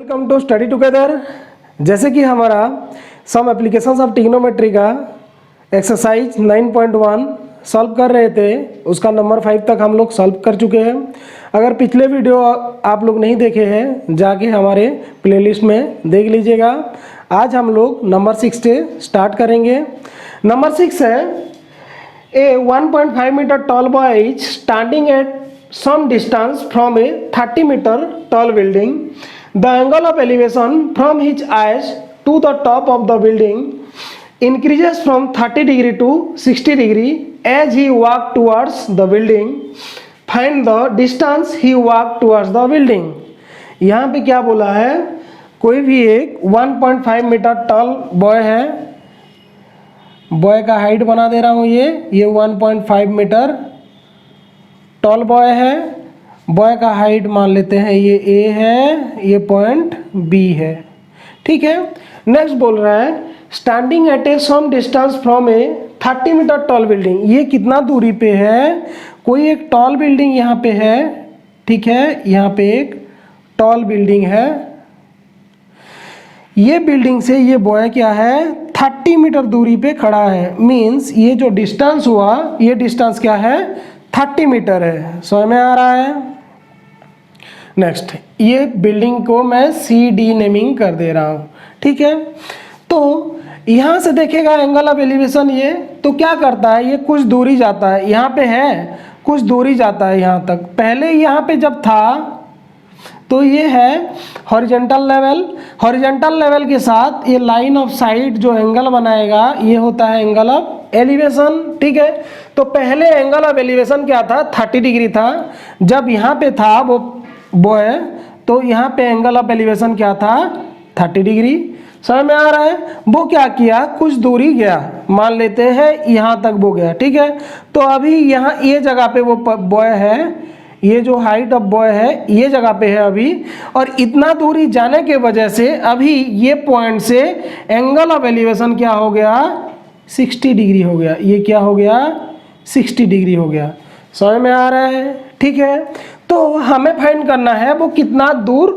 Welcome to study together. जैसे कि हमारा सम एप्लीकेशंस ऑफ ट्रिग्नोमेट्री का एक्सरसाइज 9.1 सॉल्व कर रहे थे, उसका नंबर 5 तक हम लोग सॉल्व कर चुके हैं। अगर पिछले वीडियो आप लोग नहीं देखे हैं जाके हमारे प्लेलिस्ट में देख लीजिएगा। आज हम लोग नंबर 6 से स्टार्ट करेंगे। नंबर 6 है a 1.5 metre tall boy is standing at some distance from a 30 meter tall building. The angle of elevation from his eyes to the top of the building increases from 30 degree to 60 degree as he walks towards the building. Find the distance he walked towards the building. यहाँ पे क्या बोला है, कोई भी एक 1.5 metre tall boy है, boy का हाइट बना दे रहा हूँ। ये 1.5 मीटर टॉल बॉय है। बॉय का हाइट मान लेते हैं ये ए है, ये पॉइंट बी है, ठीक है। नेक्स्ट बोल रहा है standing at a some distance from a 30 metre tall building. ये कितना दूरी पे है, कोई एक टॉल बिल्डिंग यहाँ पे है, ठीक है। यहाँ पे एक टॉल बिल्डिंग है। ये बिल्डिंग से ये बॉय क्या है, 30 मीटर दूरी पे खड़ा है। मीन्स ये जो डिस्टेंस हुआ, ये डिस्टेंस क्या है, 30 मीटर है। समझ में आ रहा है। नेक्स्ट, ये बिल्डिंग को मैं सी डी नेमिंग कर दे रहा हूँ, ठीक है। तो यहाँ से देखेगा एंगल ऑफ एलिवेशन, ये तो क्या करता है, ये कुछ दूरी जाता है, यहाँ पे है कुछ दूरी जाता है यहाँ तक। पहले यहाँ पे जब था तो ये है हॉरिजॉन्टल लेवल। हॉरिजॉन्टल लेवल के साथ ये लाइन ऑफ साइट जो एंगल बनाएगा ये होता है एंगल ऑफ एलिवेशन, ठीक है। तो पहले एंगल ऑफ एलिवेशन क्या था, 30 डिग्री था। जब यहाँ पे था वो बॉय, तो यहाँ पे एंगल ऑफ एलिवेशन क्या था, 30 डिग्री। समझ में आ रहा है। वो क्या किया, कुछ दूरी गया, मान लेते हैं यहाँ तक वो गया, ठीक है। तो अभी यहाँ ये जगह पे वो बॉय है, ये जो हाइट ऑफ बॉय है ये जगह पे है अभी, और इतना दूरी जाने के वजह से अभी ये पॉइंट से एंगल ऑफ एलिवेशन क्या हो गया, 60 डिग्री हो गया। ये क्या हो गया, 60 डिग्री हो गया। समझ में आ रहा है, ठीक है। तो हमें फाइंड करना है वो कितना दूर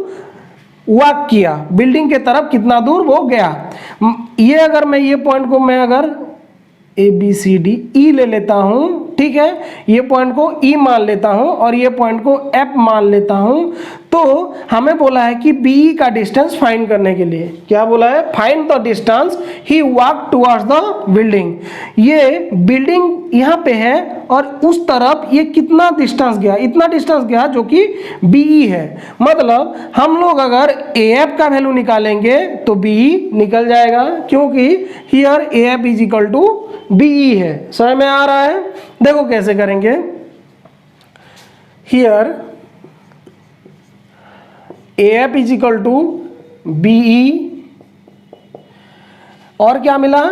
वॉक किया, बिल्डिंग के तरफ कितना दूर वो गया। ये अगर मैं ये पॉइंट को मैं अगर A B C D E ले लेता हूँ, ठीक है, ये पॉइंट को ई मान लेता हूँ और ये पॉइंट को एफ मान लेता हूँ। तो हमें बोला है कि बी का डिस्टेंस फाइंड करने के लिए क्या बोला है, find the distance he walk towards the building. ये बिल्डिंग यहाँ पे है और उस तरफ ये कितना डिस्टेंस गया, इतना डिस्टेंस गया जो कि बी है। मतलब हम लोग अगर ए एफ का वैल्यू निकालेंगे तो बी निकल जाएगा, क्योंकि here A F is equal to B है। समझ में आ रहा है। देखो कैसे करेंगे। Here A F is equal to B E, और क्या मिला,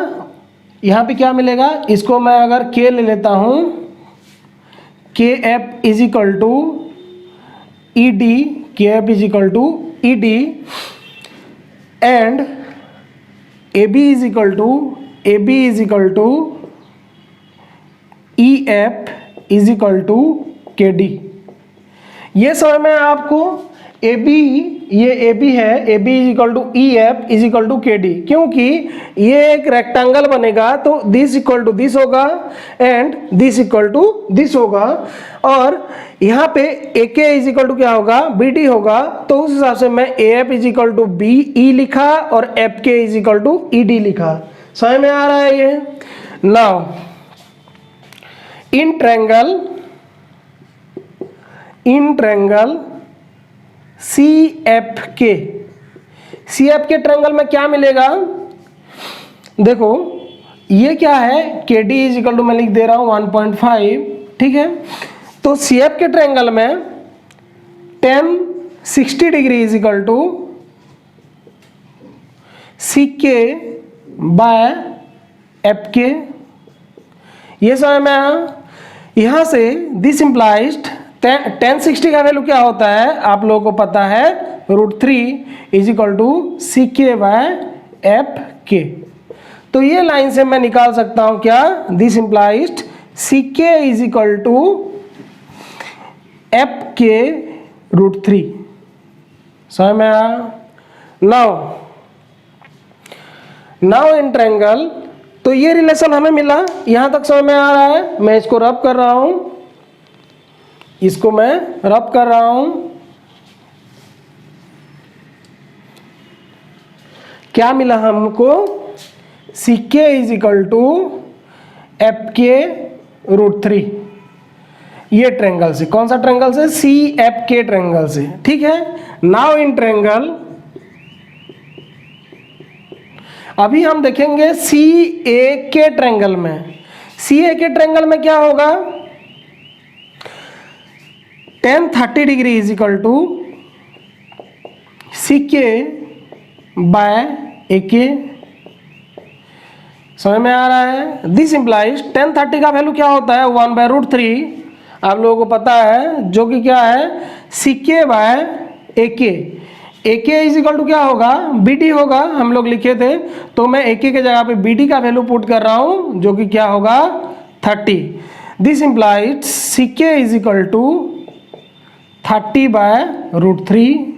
यहां पे क्या मिलेगा, इसको मैं अगर के ले लेता हूं, K F is equal to E D, K F is equal to E D, and A B is equal to E F is equal to K D. ये समझ में आपको ए बी, ये ए बी है, A B is equal to E F is equal to K D, क्योंकि ये एक rectangle बनेगा तो दिस इक्वल टू दिस होगा and this equal to this होगा, और यहाँ पे ए के इज इक्वल टू क्या होगा, बी डी होगा। तो उस हिसाब से मैं A F is equal to B E लिखा और F K is equal to E D लिखा। समझ में आ रहा है ये। Now in triangle C F के ट्रायंगल में क्या मिलेगा, देखो ये क्या है, के डी इज इक्वल टू मैं लिख दे रहा हूं 1.5, ठीक है। तो सी एफ के ट्रायंगल में tan 60 degree is equal to C K by F के। ये समझ में आया। यहां से दिस इंप्लाइज tan 60 का वैल्यू क्या होता है, आप लोगों को पता है, √3 is equal to C K by F के। तो ये लाइन से मैं निकाल सकता हूं क्या, this implies C K is equal to F के √3। समझ में आया। नाउ इन ट्रायंगल, तो ये रिलेशन हमें मिला, यहां तक समझ में आ रहा है। मैं इसको रब कर रहा हूं, इसको मैं रब कर रहा हूं। क्या मिला हमको? ck is equal to F K root 3, ये ट्रायंगल से। कौन सा ट्रायंगल से? सी एफ के ट्रायंगल से, ठीक है। नाउ इन ट्रायंगल अभी हम देखेंगे सी ए के ट्रायंगल में। सी ए के ट्रायंगल में क्या होगा? tan 30 degree is equal to C K by ए के। समझ में आ रहा है? दिस इंप्लाइज tan 30 का वैल्यू क्या होता है? 1/√3, आप लोगों को पता है, जो कि क्या है? सी के बाय ए के। ए के इज इक्वल टू क्या होगा? बी डी होगा, हम लोग लिखे थे, तो मैं ए के जगह पे बी डी का वैल्यू पुट कर रहा हूं, जो कि क्या होगा? 30। This implies C K is equal to 30/√3।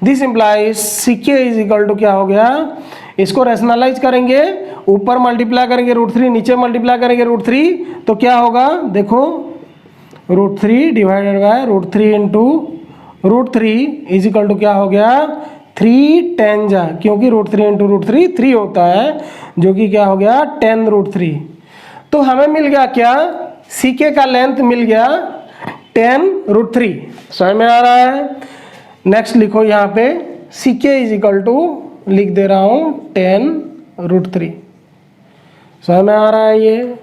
This implies C K is equal to क्या हो गया? इसको रैशनलाइज करेंगे, ऊपर मल्टीप्लाई करेंगे √3, नीचे मल्टीप्लाई करेंगे √3, तो क्या होगा? देखो, √3 divided by √3 into √3 is equal to क्या हो गया? 3 tan जा, क्योंकि √3 इंटू √3 3 होता है, जो कि क्या हो गया? tan√3। तो हमें मिल गया क्या? ck का लेंथ मिल गया tan√3। समझ में आ रहा है? नेक्स्ट लिखो यहाँ पे ck इज इक्वल टू, लिख दे रहा हूँ tan√3। समझ में आ रहा है ये?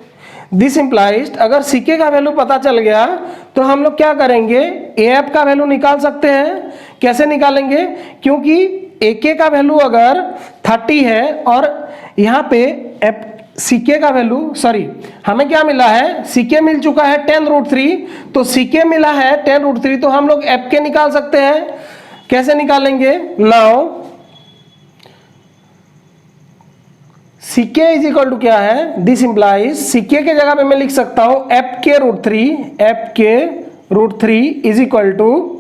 दिस इंप्लाइज अगर ck का वैल्यू पता चल गया तो हम लोग क्या करेंगे? AF का वैल्यू निकाल सकते हैं। कैसे निकालेंगे? क्योंकि AK का वैल्यू अगर 30 है और यहाँ पे ck का वैल्यू, सॉरी, हमें क्या मिला है? ck मिल चुका है tan√3, तो ck मिला है tan√3, तो हम लोग FK निकाल सकते हैं। कैसे निकालेंगे? Now ck is equal to क्या है? दिस इंप्लाइज ck के जगह पे मैं लिख सकता हूं FK√3 is equal to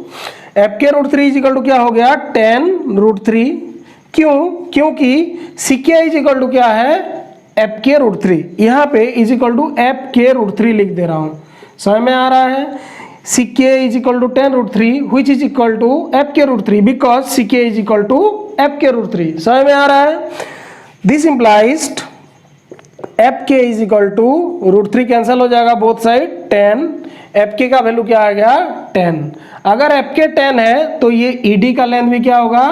FK√3 is equal to क्या हो गया? tan√3। क्यों? क्योंकि ck इज इक्वल टू क्या है? FK√3। यहाँ पे इज इक्वल टू FK√3 लिख दे रहा हूं। समझ में आ रहा है? ck is equal to tan√3 which is equal to FK√3 because ck is equal to FK√3। समझ में आ रहा है? This implies FK is equal to √3 cancel हो जाएगा बोथ साइड, 10। FK का वैल्यू क्या आ गया? 10। अगर FK 10 है तो ये ED का लेंथ भी क्या होगा?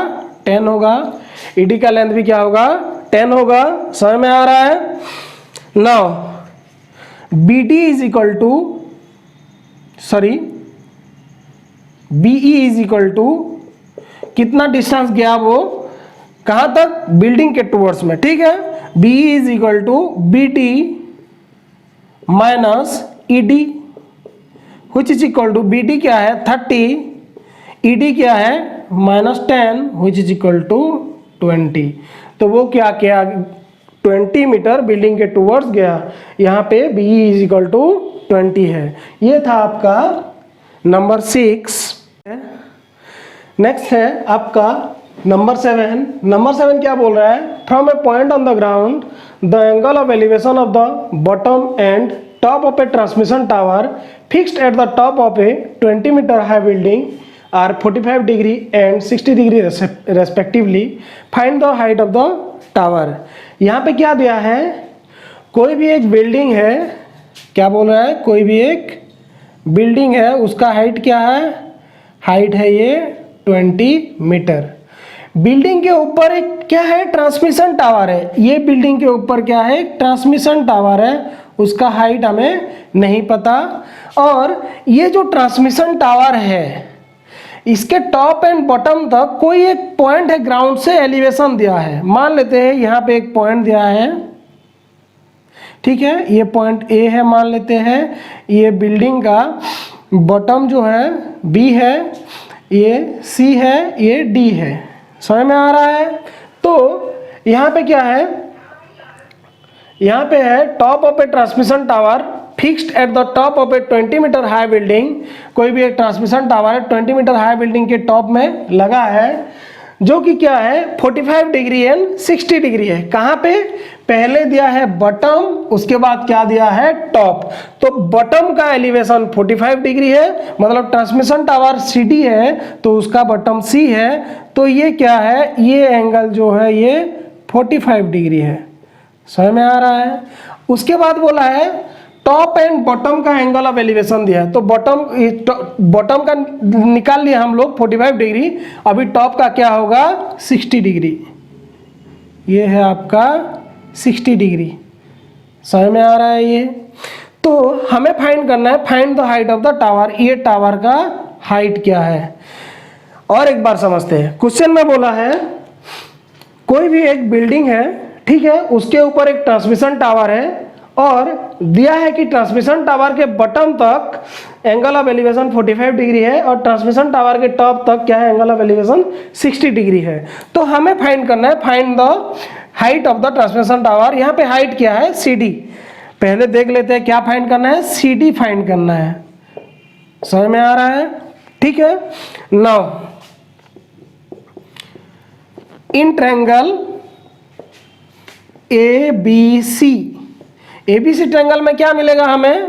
10 होगा। ED का लेंथ भी क्या होगा? 10 होगा। समझ में आ रहा है? Now BD is equal to, sorry, BE is equal to कितना डिस्टेंस गया? वो कहां तक? बिल्डिंग के टूवर्ड्स में, ठीक है। BE is equal to BD minus ED which is equal to, BD क्या है? 30, ED क्या है? -10 व्हिच इज इक्वल टू 20। तो वो क्या किया? 20 मीटर बिल्डिंग के टूवर्ड्स गया। यहाँ पे BE इज इक्वल टू 20 है। ये था आपका नंबर 6। नेक्स्ट है आपका नंबर 7। नंबर 7 क्या बोल रहा है? From a point on the ground the angle of elevation of the bottom and top of a transmission tower fixed at the top of a 20 metre high building are 45 degree and 60 degree respectively. Find the height of the tower. यहाँ पे क्या दिया है? कोई भी एक building है, क्या बोल रहा है? कोई भी एक बिल्डिंग है, उसका हाइट क्या है? हाइट है ये 20 मीटर। बिल्डिंग के ऊपर एक क्या है? ट्रांसमिशन टावर है। ये बिल्डिंग के ऊपर क्या है? ट्रांसमिशन टावर है, उसका हाइट हमें नहीं पता। और ये जो ट्रांसमिशन टावर है, इसके टॉप एंड बॉटम तक कोई एक पॉइंट है, ग्राउंड से एलिवेशन दिया है। मान लेते हैं यहाँ पे एक पॉइंट दिया है, ठीक है, ये पॉइंट A है मान लेते हैं। ये बिल्डिंग का बॉटम जो है B है, ये C है, ये D है। समझ में आ रहा है? तो यहाँ पे क्या है? यहाँ पे है top of a transmission tower fixed at the top of a 20 metre high building. कोई भी एक ट्रांसमिशन टावर है 20 मीटर हाई बिल्डिंग के टॉप में लगा है। जो कि क्या है 45 डिग्री एंड 60 डिग्री है। कहाँ पे? पहले दिया है बॉटम, उसके बाद क्या दिया है टॉप। तो बॉटम का एलिवेशन 45 डिग्री है, मतलब ट्रांसमिशन टावर CD है तो उसका बॉटम C है, तो ये क्या है, ये एंगल जो है ये 45 डिग्री है। समझ में आ रहा है? उसके बाद बोला है टॉप एंड बॉटम का एंगल ऑफ एलिवेशन दिया है, तो बॉटम का निकाल लिया हम लोग 45 डिग्री, अभी टॉप का क्या होगा 60 डिग्री। ये है आपका 60 डिग्री। समझ में आ रहा है ये? तो हमें फाइंड करना है, find the height of the tower. ये टावर का हाइट क्या है और एक बार समझते हैं। क्वेश्चन में बोला है कोई भी एक बिल्डिंग है, ठीक है, उसके ऊपर एक ट्रांसमिशन टावर है और दिया है कि ट्रांसमिशन टावर के बॉटम तक एंगल ऑफ एलिवेशन 45 डिग्री है और ट्रांसमिशन टावर के टॉप तक क्या है, एंगल ऑफ एलिवेशन 60 डिग्री है। तो हमें फाइंड करना है, find the height of the transmission tower. यहाँ पे हाइट क्या है CD। पहले देख लेते हैं क्या फाइंड करना है, CD फाइंड करना है। समझ में आ रहा है? ठीक है। Now in triangle ABC triangle में क्या मिलेगा हमें,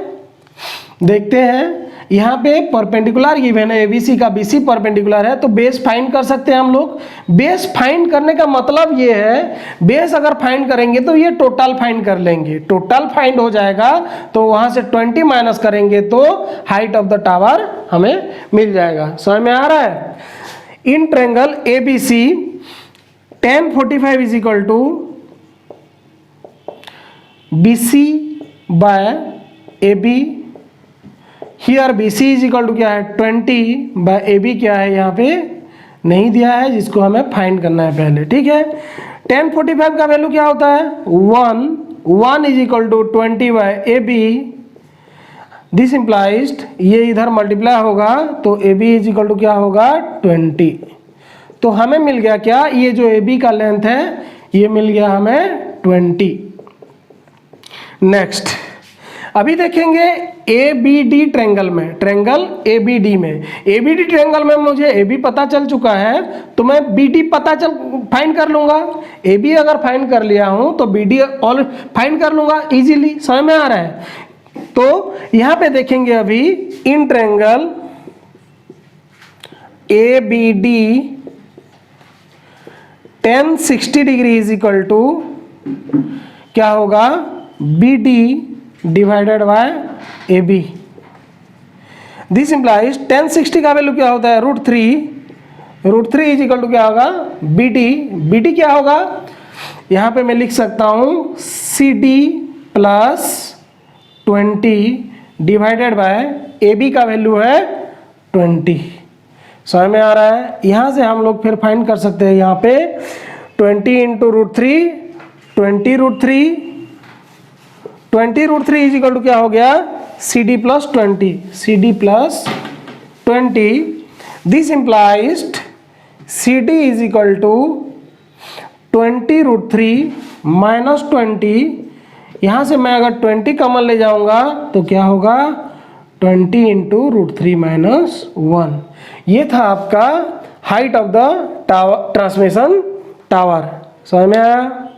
देखते हैं। यहाँ पे परपेंडिकुलर गिवन है ABC का, BC परपेंडिकुलर है, तो बेस फाइंड कर सकते हैं हम लोग। बेस फाइंड करने का मतलब ये है, बेस अगर फाइंड करेंगे तो ये टोटल फाइंड कर लेंगे, टोटल फाइंड हो जाएगा तो वहाँ से 20 माइनस करेंगे तो हाइट ऑफ द टावर हमें मिल जाएगा। समझ में आ रहा है? In triangle ABC tan 45 is equal to BC by AB। Here BC is equal to क्या है 20 बाय AB क्या है यहाँ पे नहीं दिया है, जिसको हमें फाइंड करना है पहले। ठीक है। tan 45 का वैल्यू क्या होता है 1 is equal to 20 by AB। This implies ये इधर मल्टीप्लाई होगा तो AB इज इक्वल टू क्या होगा 20। तो हमें मिल गया क्या, ये जो AB का लेंथ है ये मिल गया हमें 20। नेक्स्ट अभी देखेंगे ABD ट्रायंगल में, ट्रायंगल ABD में। ABD ट्रायंगल में मुझे AB पता चल चुका है तो मैं BD फाइंड कर लूंगा। AB अगर फाइंड कर लिया हूं तो BD ऑल फाइंड कर लूंगा इजीली। समझ में आ रहा है? तो यहां पे देखेंगे अभी in triangle ABD tan 60 degree is equal to क्या होगा BD divided by AB। This implies tan 60 का वैल्यू क्या होता है √3 इज इक्वल टू क्या होगा BD क्या होगा, यहाँ पे मैं लिख सकता हूँ CD plus 20 divided by AB का वैल्यू है 20। समझ में आ रहा है? यहाँ से हम लोग फिर फाइंड कर सकते हैं, यहाँ पे 20 इंटू √3 20√3 इज इक्वल टू क्या हो गया CD plus 20। This implies CD is equal to 20√3 minus 20। यहाँ से मैं अगर 20 कॉमन ले जाऊंगा तो क्या होगा 20 इंटू √3 माइनस 1। ये था आपका height of the tower, transmission tower. समझ में आया?